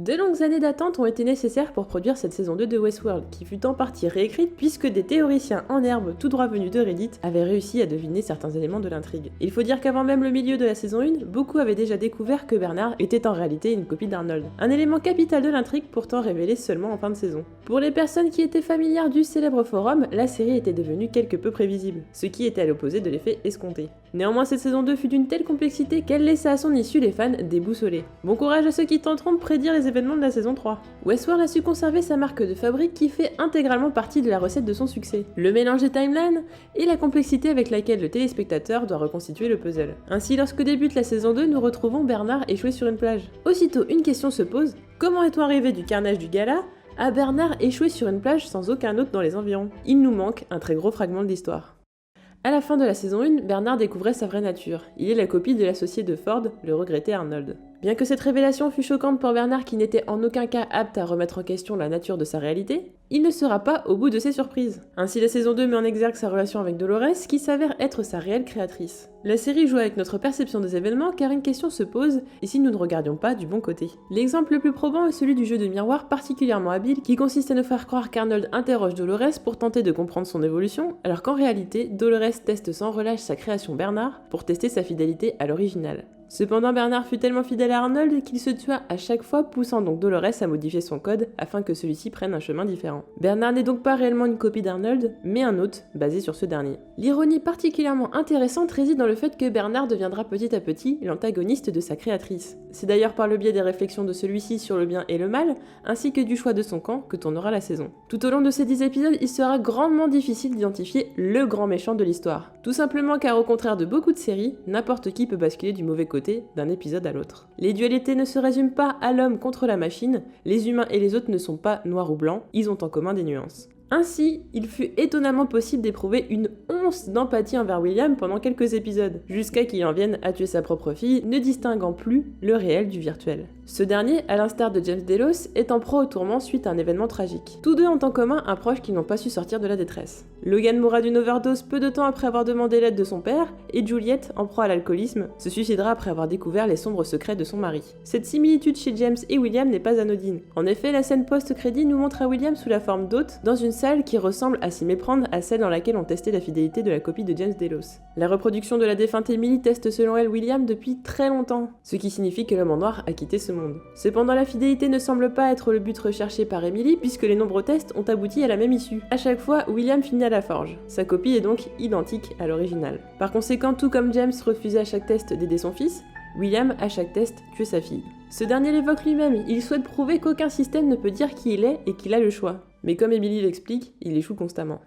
De longues années d'attente ont été nécessaires pour produire cette saison 2 de Westworld, qui fut en partie réécrite puisque des théoriciens en herbe tout droit venus de Reddit avaient réussi à deviner certains éléments de l'intrigue. Il faut dire qu'avant même le milieu de la saison 1, beaucoup avaient déjà découvert que Bernard était en réalité une copie d'Arnold. Un élément capital de l'intrigue pourtant révélé seulement en fin de saison. Pour les personnes qui étaient familières du célèbre forum, la série était devenue quelque peu prévisible, ce qui était à l'opposé de l'effet escompté. Néanmoins, cette saison 2 fut d'une telle complexité qu'elle laissa à son issue les fans déboussolés. Bon courage à ceux qui tenteront de prédire les événements de la saison 3. Westworld a su conserver sa marque de fabrique qui fait intégralement partie de la recette de son succès. Le mélange des timelines et la complexité avec laquelle le téléspectateur doit reconstituer le puzzle. Ainsi, lorsque débute la saison 2, nous retrouvons Bernard échoué sur une plage. Aussitôt, une question se pose, comment est-on arrivé du carnage du gala à Bernard échoué sur une plage sans aucun autre dans les environs? Il nous manque un très gros fragment de l'histoire. À la fin de la saison 1, Bernard découvrait sa vraie nature. Il est la copie de l'associé de Ford, le regretté Arnold. Bien que cette révélation fût choquante pour Bernard qui n'était en aucun cas apte à remettre en question la nature de sa réalité, il ne sera pas au bout de ses surprises. Ainsi la saison 2 met en exergue sa relation avec Dolores qui s'avère être sa réelle créatrice. La série joue avec notre perception des événements car une question se pose, et si nous ne regardions pas du bon côté. L'exemple le plus probant est celui du jeu de miroir particulièrement habile qui consiste à nous faire croire qu'Arnold interroge Dolores pour tenter de comprendre son évolution, alors qu'en réalité, Dolores teste sans relâche sa création Bernard pour tester sa fidélité à l'original. Cependant, Bernard fut tellement fidèle à Arnold qu'il se tua à chaque fois, poussant donc Dolores à modifier son code afin que celui-ci prenne un chemin différent. Bernard n'est donc pas réellement une copie d'Arnold, mais un autre, basé sur ce dernier. L'ironie particulièrement intéressante réside dans le fait que Bernard deviendra petit à petit l'antagoniste de sa créatrice. C'est d'ailleurs par le biais des réflexions de celui-ci sur le bien et le mal, ainsi que du choix de son camp, que tournera la saison. Tout au long de ces 10 épisodes, il sera grandement difficile d'identifier le grand méchant de l'histoire. Tout simplement car au contraire de beaucoup de séries, n'importe qui peut basculer du mauvais côté d'un épisode à l'autre. Les dualités ne se résument pas à l'homme contre la machine, les humains et les autres ne sont pas noirs ou blancs, ils ont en commun des nuances. Ainsi, il fut étonnamment possible d'éprouver une once d'empathie envers William pendant quelques épisodes, jusqu'à qu'il en vienne à tuer sa propre fille, ne distinguant plus le réel du virtuel. Ce dernier, à l'instar de James Delos, est en proie au tourment suite à un événement tragique. Tous deux ont en commun un proche qui n'ont pas su sortir de la détresse. Logan mourra d'une overdose peu de temps après avoir demandé l'aide de son père, et Juliette, en proie à l'alcoolisme, se suicidera après avoir découvert les sombres secrets de son mari. Cette similitude chez James et William n'est pas anodine. En effet, la scène post-crédit nous montre à William sous la forme d'hôte, dans une salle qui ressemble à s'y méprendre à celle dans laquelle on testait la fidélité de la copie de James Delos. La reproduction de la défunte Emily teste selon elle William depuis très longtemps, ce qui signifie que l'homme en noir a quitté ce monde. Cependant, la fidélité ne semble pas être le but recherché par Emily puisque les nombreux tests ont abouti à la même issue. À chaque fois, William finit à la forge. Sa copie est donc identique à l'original. Par conséquent, tout comme James refusait à chaque test d'aider son fils, William, à chaque test, tuait sa fille. Ce dernier l'évoque lui-même, il souhaite prouver qu'aucun système ne peut dire qui il est et qu'il a le choix. Mais comme Emily l'explique, il échoue constamment.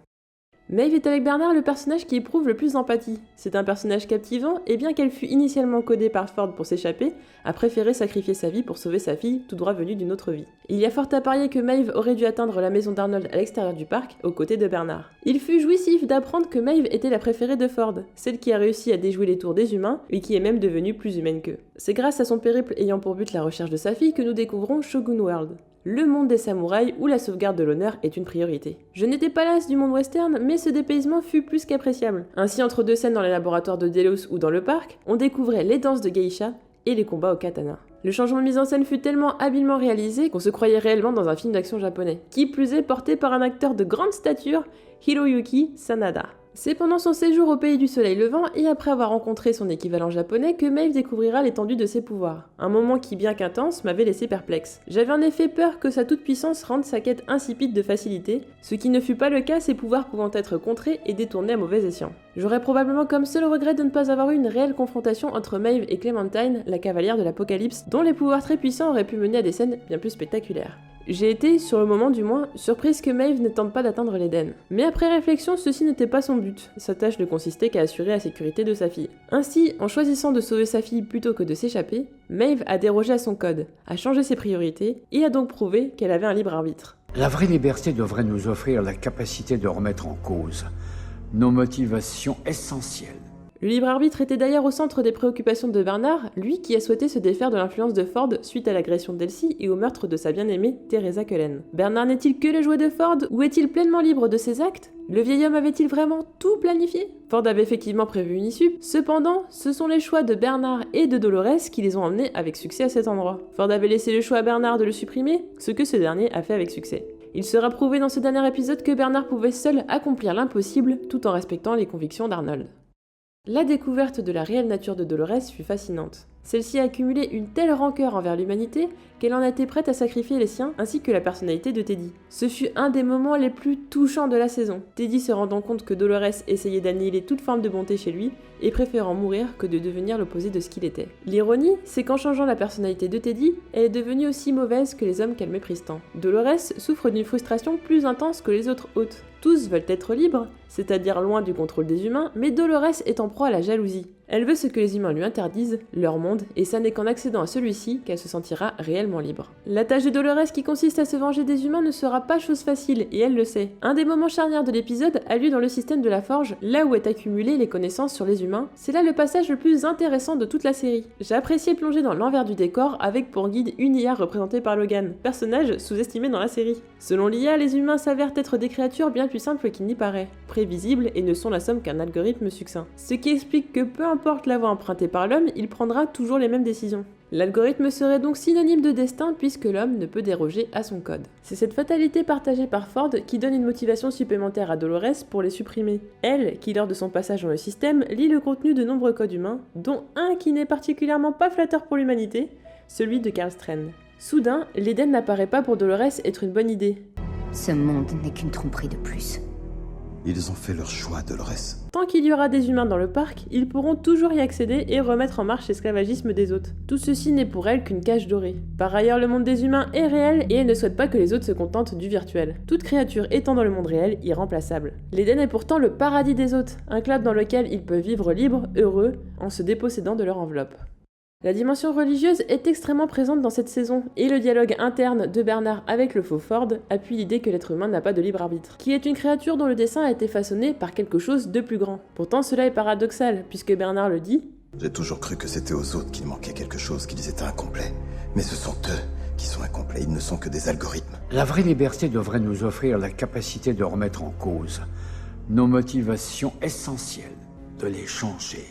Maeve est avec Bernard le personnage qui éprouve le plus d'empathie. C'est un personnage captivant et bien qu'elle fût initialement codée par Ford pour s'échapper, a préféré sacrifier sa vie pour sauver sa fille, tout droit venue d'une autre vie. Il y a fort à parier que Maeve aurait dû atteindre la maison d'Arnold à l'extérieur du parc, aux côtés de Bernard. Il fut jouissif d'apprendre que Maeve était la préférée de Ford, celle qui a réussi à déjouer les tours des humains et qui est même devenue plus humaine qu'eux. C'est grâce à son périple ayant pour but la recherche de sa fille que nous découvrons Shogun World. Le monde des samouraïs où la sauvegarde de l'honneur est une priorité. Je n'étais pas lasse du monde western, mais ce dépaysement fut plus qu'appréciable. Ainsi, entre deux scènes dans les laboratoires de Delos ou dans le parc, on découvrait les danses de geisha et les combats au katana. Le changement de mise en scène fut tellement habilement réalisé qu'on se croyait réellement dans un film d'action japonais, qui plus est porté par un acteur de grande stature, Hiroyuki Sanada. C'est pendant son séjour au pays du soleil levant et après avoir rencontré son équivalent japonais que Maeve découvrira l'étendue de ses pouvoirs. Un moment qui, bien qu'intense, m'avait laissé perplexe. J'avais en effet peur que sa toute-puissance rende sa quête insipide de facilité, ce qui ne fut pas le cas, ses pouvoirs pouvant être contrés et détournés à mauvais escient. J'aurais probablement comme seul regret de ne pas avoir eu une réelle confrontation entre Maeve et Clementine, la cavalière de l'Apocalypse, dont les pouvoirs très puissants auraient pu mener à des scènes bien plus spectaculaires. J'ai été, sur le moment du moins, surprise que Maeve ne tente pas d'atteindre l'Éden. Mais après réflexion, ceci n'était pas son but. Sa tâche ne consistait qu'à assurer la sécurité de sa fille. Ainsi, en choisissant de sauver sa fille plutôt que de s'échapper, Maeve a dérogé à son code, a changé ses priorités et a donc prouvé qu'elle avait un libre arbitre. La vraie liberté devrait nous offrir la capacité de remettre en cause nos motivations essentielles. Le libre arbitre était d'ailleurs au centre des préoccupations de Bernard, lui qui a souhaité se défaire de l'influence de Ford suite à l'agression d'Elsie et au meurtre de sa bien-aimée Teresa Cullen. Bernard n'est-il que le jouet de Ford ou est-il pleinement libre de ses actes? Le vieil homme avait-il vraiment tout planifié? Ford avait effectivement prévu une issue, cependant, ce sont les choix de Bernard et de Dolores qui les ont emmenés avec succès à cet endroit. Ford avait laissé le choix à Bernard de le supprimer, ce que ce dernier a fait avec succès. Il sera prouvé dans ce dernier épisode que Bernard pouvait seul accomplir l'impossible tout en respectant les convictions d'Arnold. La découverte de la réelle nature de Dolores fut fascinante. Celle-ci a accumulé une telle rancœur envers l'humanité qu'elle en a été prête à sacrifier les siens ainsi que la personnalité de Teddy. Ce fut un des moments les plus touchants de la saison. Teddy se rendant compte que Dolores essayait d'annihiler toute forme de bonté chez lui et préférant mourir que de devenir l'opposé de ce qu'il était. L'ironie, c'est qu'en changeant la personnalité de Teddy, elle est devenue aussi mauvaise que les hommes qu'elle méprise tant. Dolores souffre d'une frustration plus intense que les autres hôtes. Tous veulent être libres, c'est-à-dire loin du contrôle des humains, mais Dolores est en proie à la jalousie. Elle veut ce que les humains lui interdisent, leur monde, et ça n'est qu'en accédant à celui-ci qu'elle se sentira réellement libre. La tâche de Dolores qui consiste à se venger des humains ne sera pas chose facile, et elle le sait. Un des moments charnières de l'épisode a lieu dans le système de la Forge, là où est accumulée les connaissances sur les humains. C'est là le passage le plus intéressant de toute la série. J'ai apprécié plonger dans l'envers du décor avec pour guide une IA représentée par Logan, personnage sous-estimé dans la série. Selon l'IA, les humains s'avèrent être des créatures bien plus simples qu'il n'y paraît, prévisibles et ne sont la somme qu'un algorithme succinct. Ce qui explique que peu importe la voie empruntée par l'homme, il prendra toujours les mêmes décisions. L'algorithme serait donc synonyme de destin puisque l'homme ne peut déroger à son code. C'est cette fatalité partagée par Ford qui donne une motivation supplémentaire à Dolores pour les supprimer. Elle, qui lors de son passage dans le système, lit le contenu de nombreux codes humains, dont un qui n'est particulièrement pas flatteur pour l'humanité, celui de Karl Strand. Soudain, l'Éden n'apparaît pas pour Dolores être une bonne idée. Ce monde n'est qu'une tromperie de plus. Ils ont fait leur choix, Dolores. Tant qu'il y aura des humains dans le parc, ils pourront toujours y accéder et remettre en marche l'esclavagisme des autres. Tout ceci n'est pour elle qu'une cage dorée. Par ailleurs, le monde des humains est réel et elle ne souhaite pas que les autres se contentent du virtuel. Toute créature étant dans le monde réel, irremplaçable. L'Éden est pourtant le paradis des autres, un club dans lequel ils peuvent vivre libres, heureux, en se dépossédant de leur enveloppe. La dimension religieuse est extrêmement présente dans cette saison, et le dialogue interne de Bernard avec le faux Ford appuie l'idée que l'être humain n'a pas de libre arbitre, qui est une créature dont le dessin a été façonné par quelque chose de plus grand. Pourtant cela est paradoxal, puisque Bernard le dit « J'ai toujours cru que c'était aux autres qu'il manquait quelque chose, qu'ils étaient incomplets. Mais ce sont eux qui sont incomplets, ils ne sont que des algorithmes. » La vraie liberté devrait nous offrir la capacité de remettre en cause nos motivations essentielles, de les changer.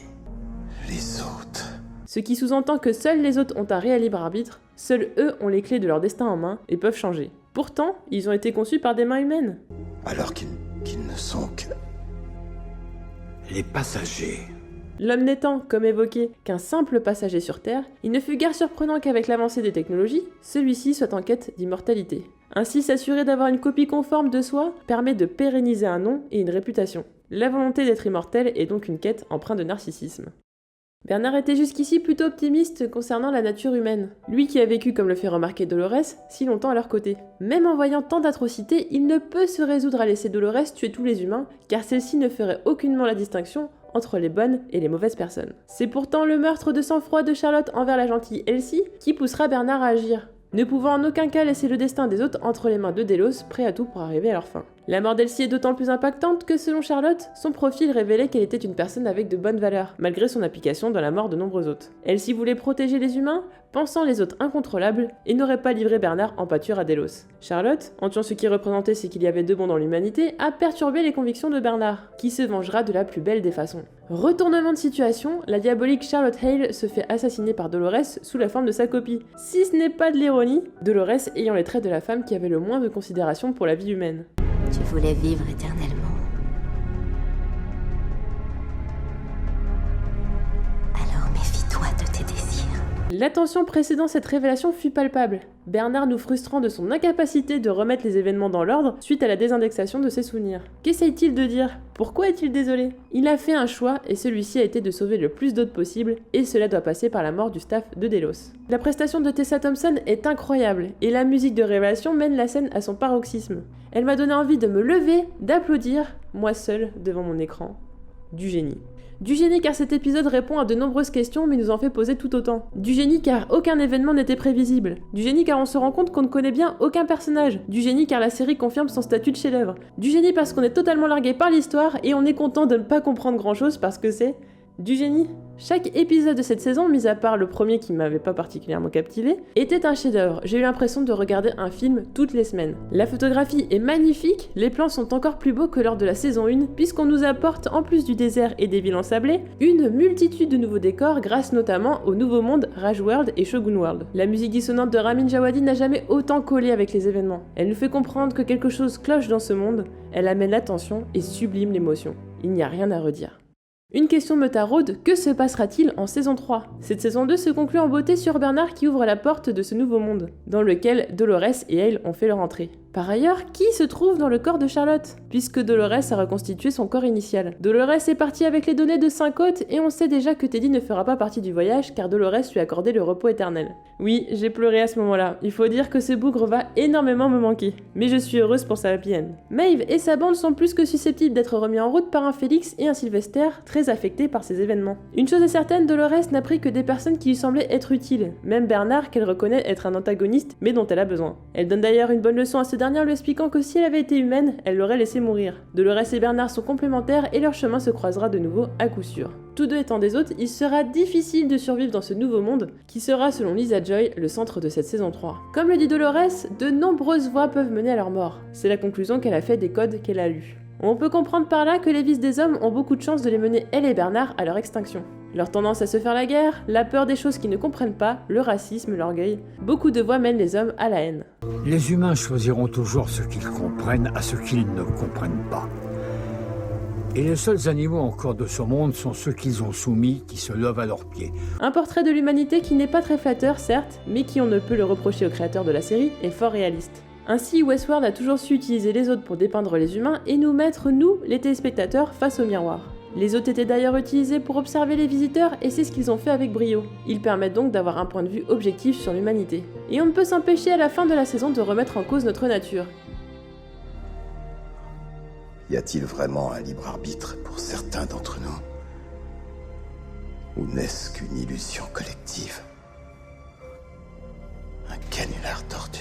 Les autres... Ce qui sous-entend que seuls les autres ont un réel libre arbitre, seuls eux ont les clés de leur destin en main et peuvent changer. Pourtant, ils ont été conçus par des mains humaines. Alors qu'ils ne sont que... Les passagers. L'homme n'étant, comme évoqué, qu'un simple passager sur Terre, il ne fut guère surprenant qu'avec l'avancée des technologies, celui-ci soit en quête d'immortalité. Ainsi, s'assurer d'avoir une copie conforme de soi permet de pérenniser un nom et une réputation. La volonté d'être immortel est donc une quête empreinte de narcissisme. Bernard était jusqu'ici plutôt optimiste concernant la nature humaine, lui qui a vécu, comme le fait remarquer Dolores, si longtemps à leur côté. Même en voyant tant d'atrocités, il ne peut se résoudre à laisser Dolores tuer tous les humains, car celle-ci ne ferait aucunement la distinction entre les bonnes et les mauvaises personnes. C'est pourtant le meurtre de sang-froid de Charlotte envers la gentille Elsie qui poussera Bernard à agir, ne pouvant en aucun cas laisser le destin des autres entre les mains de Delos, prêts à tout pour arriver à leur fin. La mort d'Elsie est d'autant plus impactante que selon Charlotte, son profil révélait qu'elle était une personne avec de bonnes valeurs, malgré son application dans la mort de nombreux autres. Elsie voulait protéger les humains, pensant les autres incontrôlables, et n'aurait pas livré Bernard en pâture à Delos. Charlotte, en tuant ce qui représentait ce qu'il y avait de bon dans l'humanité, a perturbé les convictions de Bernard, qui se vengera de la plus belle des façons. Retournement de situation, la diabolique Charlotte Hale se fait assassiner par Dolores sous la forme de sa copie. Si ce n'est pas de l'ironie, Dolores ayant les traits de la femme qui avait le moins de considération pour la vie humaine. Tu voulais vivre éternellement. Alors méfie-toi de tes désirs. L'attention précédant cette révélation fut palpable, Bernard nous frustrant de son incapacité de remettre les événements dans l'ordre suite à la désindexation de ses souvenirs. Qu'essaye-t-il de dire? Pourquoi est-il désolé? Il a fait un choix et celui-ci a été de sauver le plus d'autres possible et cela doit passer par la mort du staff de Delos. La prestation de Tessa Thompson est incroyable et la musique de révélation mène la scène à son paroxysme. Elle m'a donné envie de me lever, d'applaudir, moi seule devant mon écran. Du génie. Du génie car cet épisode répond à de nombreuses questions mais nous en fait poser tout autant. Du génie car aucun événement n'était prévisible. Du génie car on se rend compte qu'on ne connaît bien aucun personnage. Du génie car la série confirme son statut de chef-d'œuvre. Du génie parce qu'on est totalement largué par l'histoire et on est content de ne pas comprendre grand chose parce que c'est Du génie. Chaque épisode de cette saison, mis à part le premier qui m'avait pas particulièrement captivé, était un chef-d'œuvre. J'ai eu l'impression de regarder un film toutes les semaines. La photographie est magnifique, les plans sont encore plus beaux que lors de la saison 1, puisqu'on nous apporte, en plus du désert et des villes ensablées, une multitude de nouveaux décors grâce notamment au Nouveau Monde, Rage World et Shogun World. La musique dissonante de Ramin Djawadi n'a jamais autant collé avec les événements. Elle nous fait comprendre que quelque chose cloche dans ce monde, elle amène l'attention et sublime l'émotion. Il n'y a rien à redire. Une question me taraude, que se passera-t-il en saison 3 ? Cette saison 2 se conclut en beauté sur Bernard qui ouvre la porte de ce nouveau monde, dans lequel Dolores et Hale ont fait leur entrée. Par ailleurs, qui se trouve dans le corps de Charlotte ? Puisque Dolores a reconstitué son corps initial. Dolores est partie avec les données de Cinq-Côtes et on sait déjà que Teddy ne fera pas partie du voyage car Dolores lui a accordé le repos éternel. Oui, j'ai pleuré à ce moment-là. Il faut dire que ce bougre va énormément me manquer. Mais je suis heureuse pour sa happy end. Maeve et sa bande sont plus que susceptibles d'être remis en route par un Félix et un Sylvester très affectés par ces événements. Une chose est certaine, Dolores n'a pris que des personnes qui lui semblaient être utiles. Même Bernard qu'elle reconnaît être un antagoniste mais dont elle a besoin. Elle donne d'ailleurs une bonne leçon à ce dernier en lui expliquant que si elle avait été humaine, elle l'aurait laissé mourir. Dolores et Bernard sont complémentaires et leur chemin se croisera de nouveau à coup sûr. Tous deux étant des hôtes, il sera difficile de survivre dans ce nouveau monde, qui sera selon Lisa Joy le centre de cette saison 3. Comme le dit Dolores, de nombreuses voies peuvent mener à leur mort. C'est la conclusion qu'elle a fait des codes qu'elle a lus. On peut comprendre par là que les vices des hommes ont beaucoup de chances de les mener, elle et Bernard, à leur extinction. Leur tendance à se faire la guerre, la peur des choses qu'ils ne comprennent pas, le racisme, l'orgueil, beaucoup de voies mènent les hommes à la haine. Les humains choisiront toujours ce qu'ils comprennent à ce qu'ils ne comprennent pas. Et les seuls animaux encore de ce monde sont ceux qu'ils ont soumis, qui se lèvent à leurs pieds. Un portrait de l'humanité qui n'est pas très flatteur, certes, mais qui, on ne peut le reprocher au créateur de la série, est fort réaliste. Ainsi, Westworld a toujours su utiliser les autres pour dépeindre les humains et nous mettre, nous, les téléspectateurs, face au miroir. Les hôtes étaient d'ailleurs utilisés pour observer les visiteurs et c'est ce qu'ils ont fait avec brio. Ils permettent donc d'avoir un point de vue objectif sur l'humanité. Et on ne peut s'empêcher à la fin de la saison de remettre en cause notre nature. Y a-t-il vraiment un libre arbitre pour certains d'entre nous ? Ou n'est-ce qu'une illusion collective ? Un canular tordu.